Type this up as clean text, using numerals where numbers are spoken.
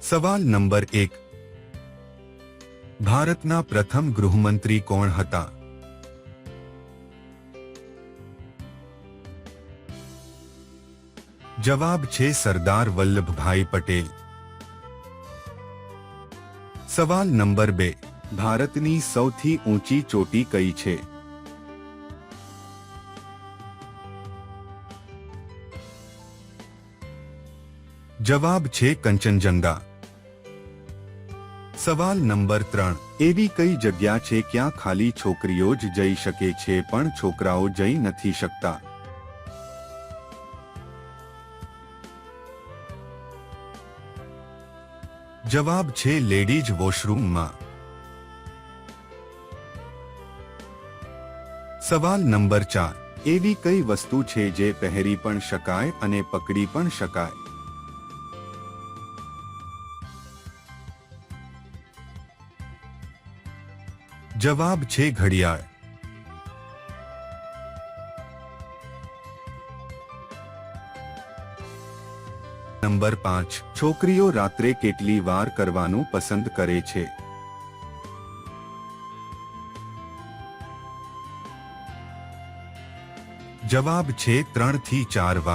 સવાલ નંબર 1. ભારતના પ્રથમ ગૃહમંત્રી કોણ હતા? જવાબ છે સરદાર વલ્લભભાઈ પટેલ. સવાલ નંબર 2. ભારતની સૌથી ઊંચી ચોટી કઈ છે? જવાબ છે કંચનજંગા. સવાલ નંબર 3. એવી કઈ જગ્યા છે ક્યાં ખાલી છોકરીઓ જ જઈ શકે છે પણ છોકરાઓ જઈ નથી શકતા? જવાબ છે લેડીઝ વોશરૂમમાં. સવાલ નંબર 4. એવી કઈ વસ્તુ છે જે પહેરી પણ શકાય અને પકડી પણ શકાય? જવાબ છે ઘડિયાળ. નંબર 5. છોકરીઓ રાત્રે કેટલી વાર કરવાનું પસંદ કરે છે? જવાબ છે 3 થી 4 વાર.